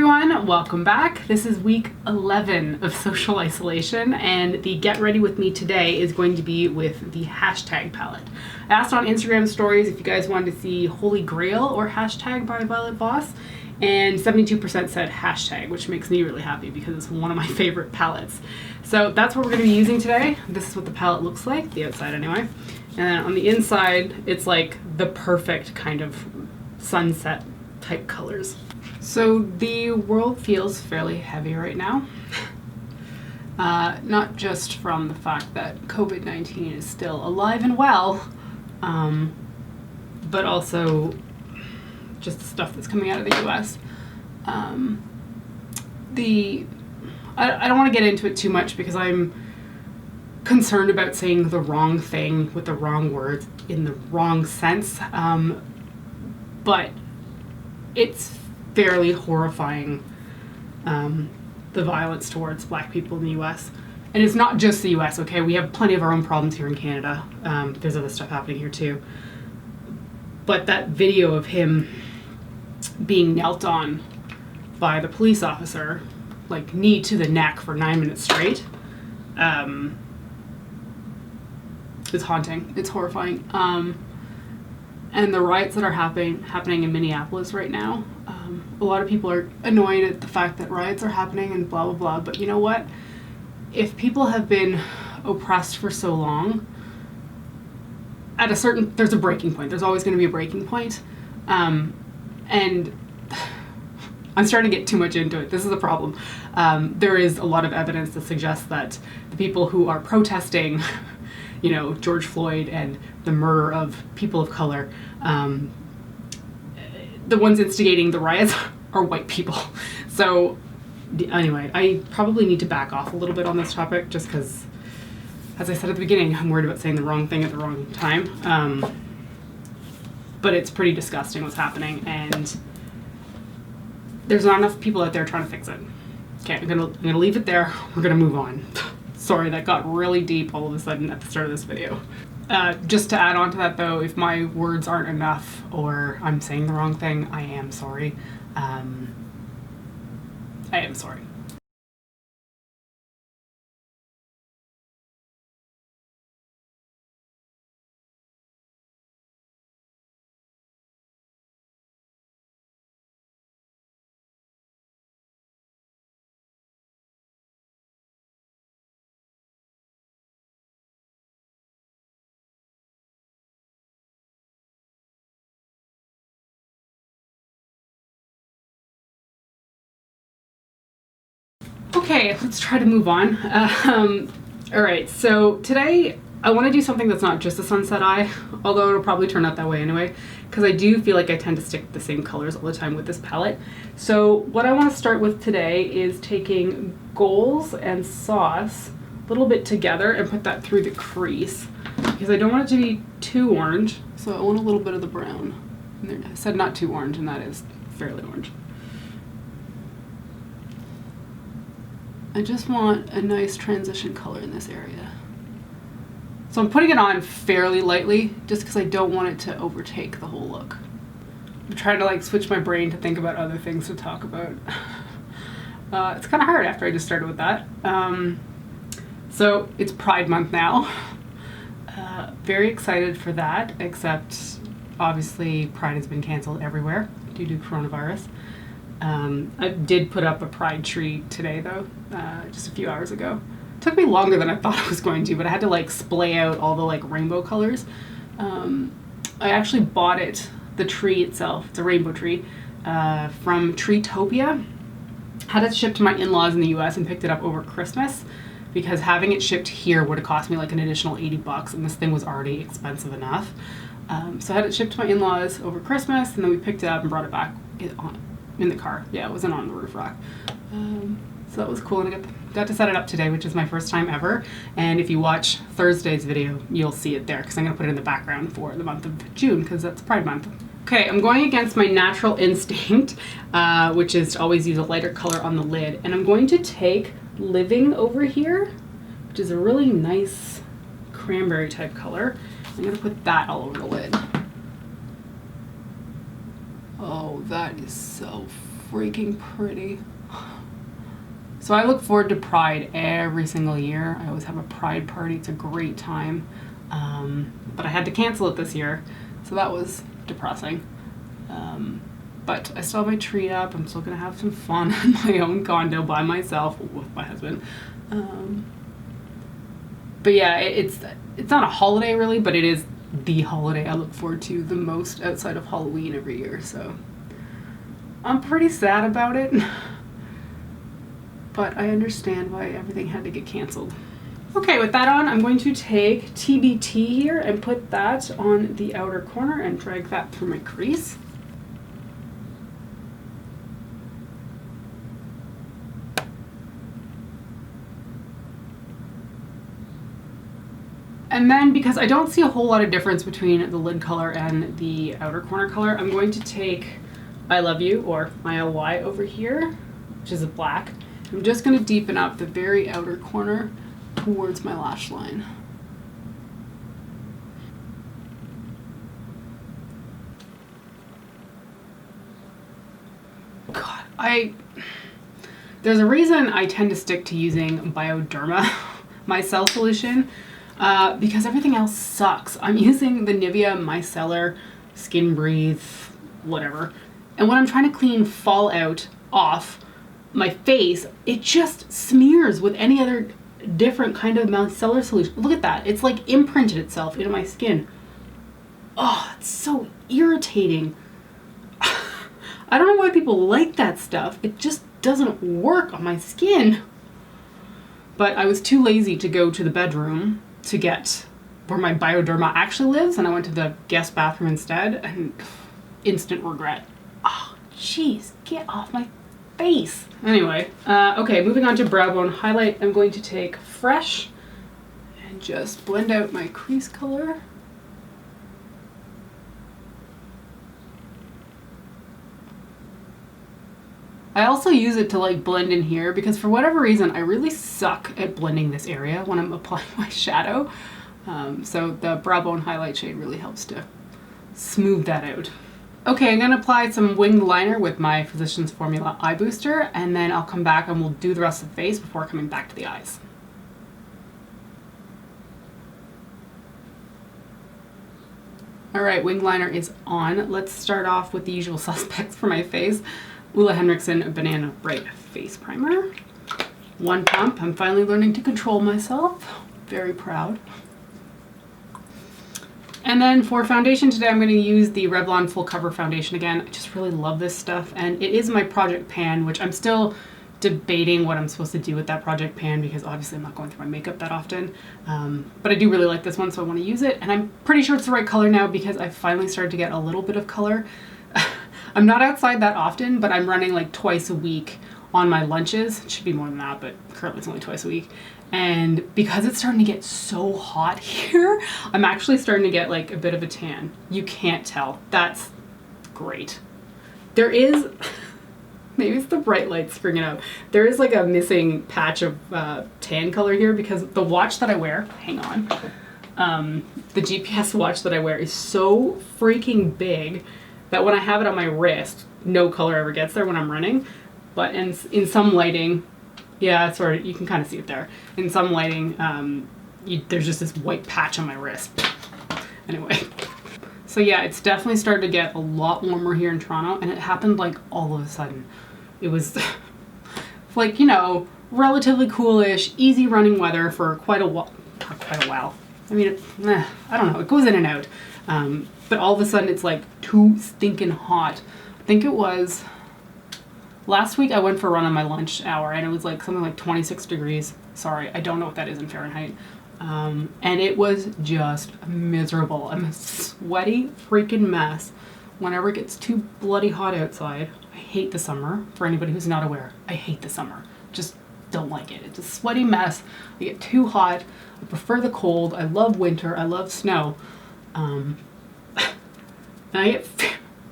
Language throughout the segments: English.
everyone, welcome back. This is week 11 of social isolation, and the get ready with me today is going to be with the hashtag palette. I asked on Instagram stories if you guys wanted to see Holy Grail or hashtag by Violet Voss, and 72% said hashtag, which makes me really happy because it's one of my favorite palettes. So that's what we're going to be using today. This is what the palette looks like, the outside anyway. And then on the inside, it's like the perfect kind of sunset type colors. So the world feels fairly heavy right now. Not just from the fact that COVID-19 is still alive and well, but also just the stuff that's coming out of the US. I don't want to get into it too much because I'm concerned about saying the wrong thing with the wrong words in the wrong sense, but it's fairly horrifying, the violence towards Black people in the US. And it's not just the US, okay? We have plenty of our own problems here in Canada. There's other stuff happening here too. But that video of him being knelt on by the police officer, like knee to the neck for 9 minutes straight, it's haunting. It's horrifying. And the riots that are happening in Minneapolis right now, a lot of people are annoyed at the fact that riots are happening and blah, blah, blah. But you know what? If people have been oppressed for so long, there's a breaking point. There's always going to be a breaking point. And I'm starting to get too much into it. This is a problem. There is a lot of evidence that suggests that the people who are protesting, you know, George Floyd and the murder of people of color, the ones instigating the riots are white people. So anyway, I probably need to back off a little bit on this topic just because, as I said at the beginning, I'm worried about saying the wrong thing at the wrong time. But it's pretty disgusting what's happening, and there's not enough people out there trying to fix it. Okay, I'm gonna leave it there. We're gonna move on. Sorry, that got really deep all of a sudden at the start of this video. Just to add on to that though, if my words aren't enough or I'm saying the wrong thing, I am sorry. I am sorry. Okay, let's try to move on. All right, so today I want to do something that's not just a sunset eye, although it'll probably turn out that way anyway, because I do feel like I tend to stick with the same colors all the time with this palette. So what I want to start with today is taking Goals and Sauce a little bit together and put that through the crease, because I don't want it to be too orange, so I want a little bit of the brown. And there, I said not too orange, and that is fairly orange. I just want a nice transition color in this area. So I'm putting it on fairly lightly just because I don't want it to overtake the whole look. I'm trying to like switch my brain to think about other things to talk about. It's kind of hard after I just started with that. So it's Pride Month now. Very excited for that, except obviously Pride has been canceled everywhere due to coronavirus. I did put up a pride tree today though, just a few hours ago. It took me longer than I thought it was going to, but I had to like splay out all the like rainbow colors. I actually bought it, the tree itself, it's a rainbow tree, from Treetopia. Had it shipped to my in-laws in the US and picked it up over Christmas because having it shipped here would have cost me like an additional $80 and this thing was already expensive enough. So I had it shipped to my in-laws over Christmas and then we picked it up and brought it back in the car. Yeah, it wasn't on the roof rack. So that was cool, and I got to set it up today, which is my first time ever. And if you watch Thursday's video, you'll see it there because I'm going to put it in the background for the month of June because that's Pride Month. Okay, I'm going against my natural instinct, which is to always use a lighter color on the lid. And I'm going to take Living over here, which is a really nice cranberry type color. I'm going to put that all over the lid. Oh, that is so freaking pretty. So I look forward to Pride every single year. I always have a Pride party. It's a great time. But I had to cancel it this year, so that was depressing. But I still have my tree up. I'm still gonna have some fun in my own condo by myself with my husband. But yeah, it's not a holiday really, but it is the holiday I look forward to the most outside of Halloween every year. So I'm pretty sad about it, but I understand why everything had to get canceled. Okay, with that on, I'm going to take TBT here and put that on the outer corner and drag that through my crease. And then, because I don't see a whole lot of difference between the lid color and the outer corner color, I'm going to take I Love You, or my LY over here, which is a black. I'm just going to deepen up the very outer corner towards my lash line. God, there's a reason I tend to stick to using Bioderma Micelle solution, because everything else sucks. I'm using the Nivea Micellar Skin Breathe, whatever. And when I'm trying to clean fallout off my face, it just smears with any other different kind of micellar solution. Look at that. It's like imprinted itself into my skin. Oh, it's so irritating. I don't know why people like that stuff. It just doesn't work on my skin. But I was too lazy to go to the bedroom to get where my Bioderma actually lives, and I went to the guest bathroom instead, and instant regret. Oh, jeez, get off my face. Anyway, okay, moving on to brow bone highlight. I'm going to take Fresh and just blend out my crease color. I also use it to like blend in here because for whatever reason I really suck at blending this area when I'm applying my shadow. So the brow bone highlight shade really helps to smooth that out. Okay, I'm gonna apply some winged liner with my Physicians Formula Eye Booster, and then I'll come back and we'll do the rest of the face before coming back to the eyes. All right, winged liner is on. Let's start off with the usual suspects for my face. Ole Henriksen Banana Bright Face Primer. One pump. I'm finally learning to control myself. Very proud. And then for foundation today, I'm going to use the Revlon Full Cover Foundation again. I just really love this stuff, and it is my project pan, which I'm still debating what I'm supposed to do with that project pan because obviously I'm not going through my makeup that often. But I do really like this one, so I want to use it, and I'm pretty sure it's the right color now because I've finally started to get a little bit of color. I'm not outside that often, but I'm running like twice a week on my lunches. It should be more than that, but currently it's only twice a week. And because it's starting to get so hot here, I'm actually starting to get like a bit of a tan. You can't tell. That's great. There is, maybe it's the bright light screening out. There is like a missing patch of tan color here because the watch that I wear, hang on, the GPS watch that I wear is so freaking big that when I have it on my wrist, no color ever gets there when I'm running. But in some lighting, yeah, sort of, you can kind of see it there. In some lighting, there's just this white patch on my wrist. Anyway, so yeah, it's definitely started to get a lot warmer here in Toronto, and it happened like all of a sudden. It was like, you know, relatively coolish, easy running weather for quite a while. I mean, I don't know, it goes in and out. But all of a sudden it's like too stinking hot. I think it was last week I went for a run on my lunch hour and it was like something like 26 degrees. Sorry, I don't know what that is in Fahrenheit. And it was just miserable. I'm a sweaty freaking mess whenever it gets too bloody hot outside. I hate the summer. For anybody who's not aware, I hate the summer. Just don't like it. It's a sweaty mess. I get too hot. I prefer the cold. I love winter. I love snow. And I get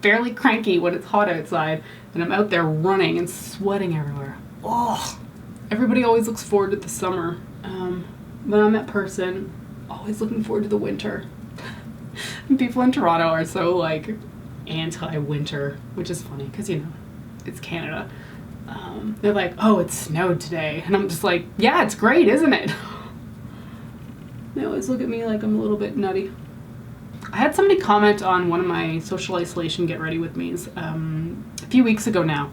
fairly cranky when it's hot outside and I'm out there running and sweating everywhere. Oh, everybody always looks forward to the summer. But I'm that person always looking forward to the winter. And people in Toronto are so like anti-winter, which is funny because, you know, it's Canada. They're like, oh, it snowed today. And I'm just like, yeah, it's great, isn't it? They always look at me like I'm a little bit nutty. I had somebody comment on one of my social isolation get ready with me's a few weeks ago now.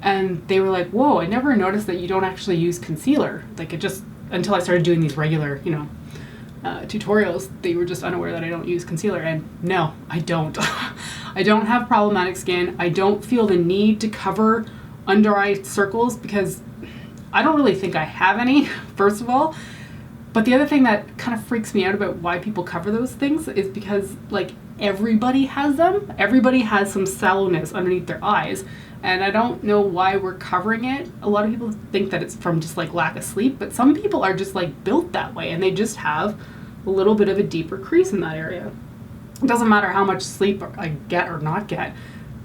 And they were like, whoa, I never noticed that you don't actually use concealer. Like, it just, until I started doing these regular, you know, tutorials, they were just unaware that I don't use concealer. And no, I don't. I don't have problematic skin. I don't feel the need to cover under eye circles because I don't really think I have any, first of all. But the other thing that kind of freaks me out about why people cover those things is because, like, everybody has them. Everybody has some sallowness underneath their eyes. And I don't know why we're covering it. A lot of people think that it's from just like lack of sleep, but some people are just like built that way and they just have a little bit of a deeper crease in that area. It doesn't matter how much sleep I get or not get.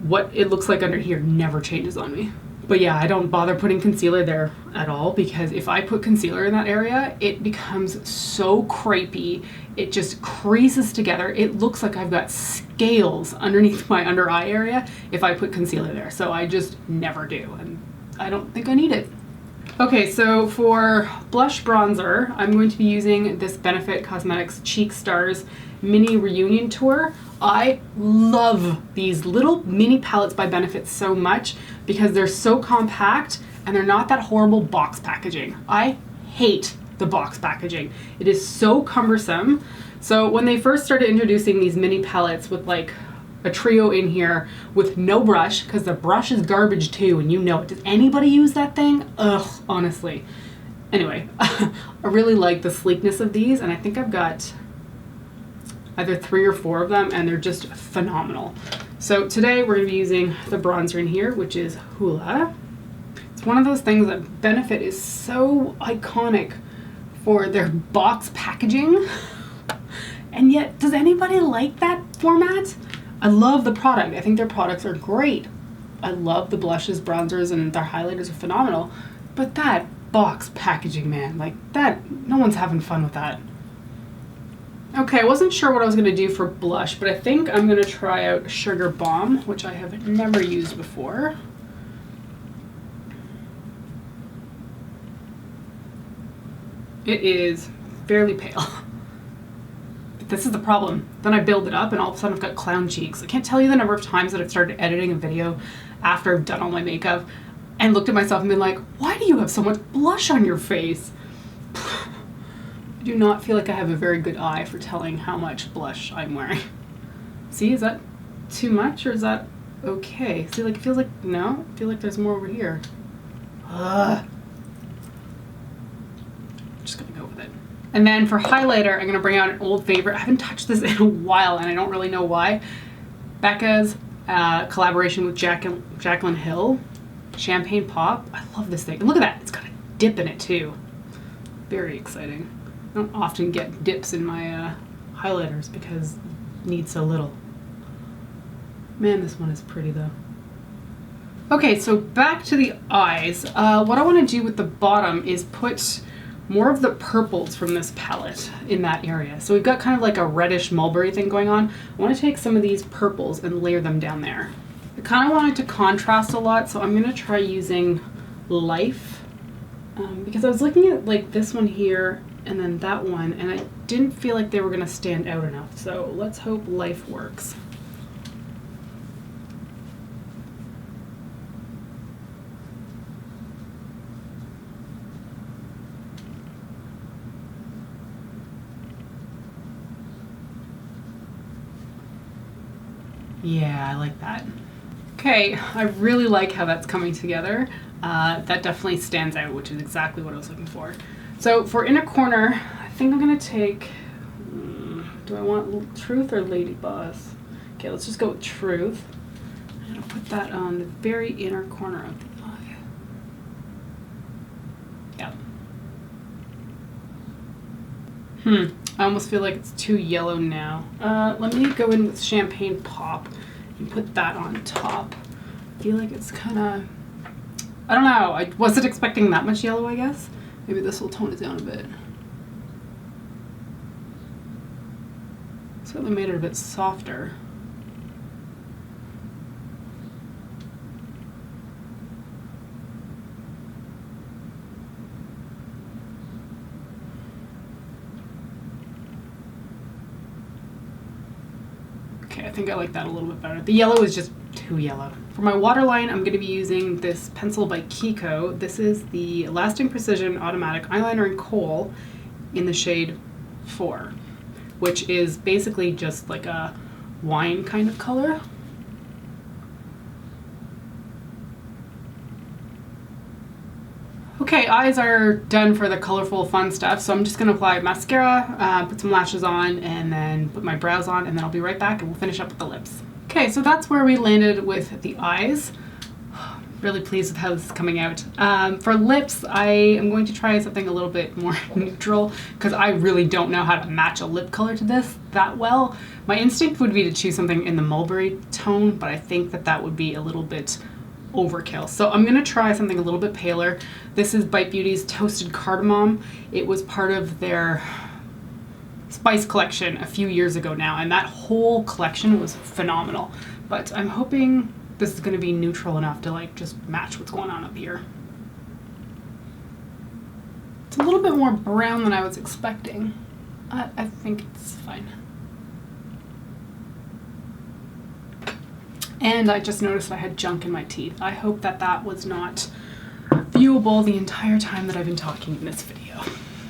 What it looks like under here never changes on me. But yeah, I don't bother putting concealer there at all because if I put concealer in that area, it becomes so crepey. It just creases together. It looks like I've got scales underneath my under eye area if I put concealer there. So I just never do, and I don't think I need it. Okay, so for blush bronzer, I'm going to be using this Benefit Cosmetics Cheek Stars Mini Reunion Tour. I love these little mini palettes by Benefit so much because they're so compact and they're not that horrible box packaging. I hate the box packaging. It is so cumbersome. So when they first started introducing these mini palettes with like a trio in here with no brush, because the brush is garbage too, and you know it. Does anybody use that thing? Ugh, honestly. Anyway, I really like the sleekness of these, and I think I've got either 3 or 4 of them, and they're just phenomenal. So today we're going to be using the bronzer in here, which is Hoola. It's one of those things that Benefit is so iconic for their box packaging, and yet does anybody like that format? I love the product. I think their products are great. I love the blushes, bronzers, and their highlighters are phenomenal, but that box packaging, man, like that, no one's having fun with that. Okay, I wasn't sure what I was going to do for blush, but I think I'm going to try out Sugar Bomb, which I have never used before. It is fairly pale. But this is the problem. Then I build it up and all of a sudden I've got clown cheeks. I can't tell you the number of times that I've started editing a video after I've done all my makeup and looked at myself and been like, why do you have so much blush on your face? I do not feel like I have a very good eye for telling how much blush I'm wearing. See, is that too much or is that okay? See, like it feels like, no, I feel like there's more over here. I'm just gonna go with it. And then for highlighter, I'm gonna bring out an old favorite. I haven't touched this in a while and I don't really know why. Becca's collaboration with Jaclyn Hill, Champagne Pop. I love this thing. And look at that, it's got a dip in it too. Very exciting. I don't often get dips in my highlighters because you need so little. Man, this one is pretty though. Okay, so back to the eyes. What I want to do with the bottom is put more of the purples from this palette in that area. So we've got kind of like a reddish mulberry thing going on. I want to take some of these purples and layer them down there. I kind of want it to contrast a lot, so I'm going to try using Life because I was looking at like this one here and then that one, and I didn't feel like they were going to stand out enough. So let's hope Life works. Yeah, I like that. Okay, I really like how that's coming together. That definitely stands out, which is exactly what I was looking for. So for inner corner, I think I'm gonna take, do I want Truth or Lady Boss? Okay, let's just go with Truth. I'm gonna put that on the very inner corner of the eye. Yep. I almost feel like it's too yellow now. Let me go in with Champagne Pop and put that on top. I feel like it's kind of, I don't know, I wasn't expecting that much yellow, I guess. Maybe this will tone it down a bit. Certainly made it a bit softer. I think I like that a little bit better. The yellow is just too yellow. For my waterline, I'm going to be using this pencil by Kiko. This is the Lasting Precision Automatic Eyeliner in Kohl in the shade 4, which is basically just like a wine kind of color. Okay, eyes are done for the colorful fun stuff, so I'm just going to apply mascara, put some lashes on, and then put my brows on, and then I'll be right back and we'll finish up with the lips. Okay, so that's where we landed with the eyes. Really pleased with how this is coming out. For lips, I am going to try something a little bit more neutral because I really don't know how to match a lip color to this that well. My instinct would be to choose something in the mulberry tone, but I think that that would be a little bit overkill. So I'm gonna try something a little bit paler. This is Bite Beauty's Toasted Cardamom. It was part of their spice collection a few years ago now, and that whole collection was phenomenal. But I'm hoping this is gonna be neutral enough to like just match what's going on up here. It's a little bit more brown than I was expecting. I think it's fine. And I just noticed I had junk in my teeth. I hope that that was not viewable the entire time that I've been talking in this video.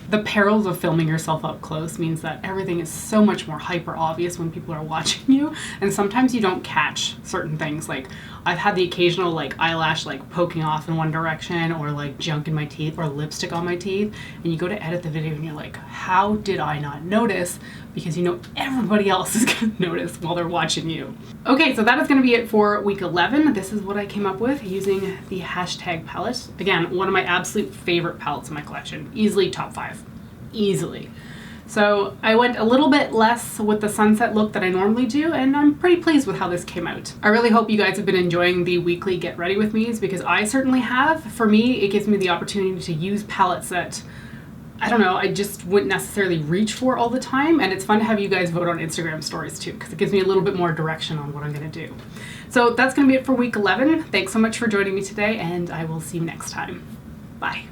The perils of filming yourself up close means that everything is so much more hyper obvious when people are watching you, and sometimes you don't catch certain things. Like I've had the occasional like eyelash like poking off in one direction, or like junk in my teeth, or lipstick on my teeth, and you go to edit the video and you're like, how did I not notice? Because you know everybody else is gonna notice while they're watching you. Okay, so that is gonna be it for week 11. This is what I came up with using the Hashtag palette. Again, one of my absolute favorite palettes in my collection. Easily top 5. Easily. So I went a little bit less with the sunset look that I normally do, and I'm pretty pleased with how this came out. I really hope you guys have been enjoying the weekly Get Ready With Me's, because I certainly have. For me, it gives me the opportunity to use palettes that, I don't know, I just wouldn't necessarily reach for all the time, and it's fun to have you guys vote on Instagram stories too, because it gives me a little bit more direction on what I'm gonna do. So that's gonna be it for week 11. Thanks so much for joining me today, and I will see you next time. Bye.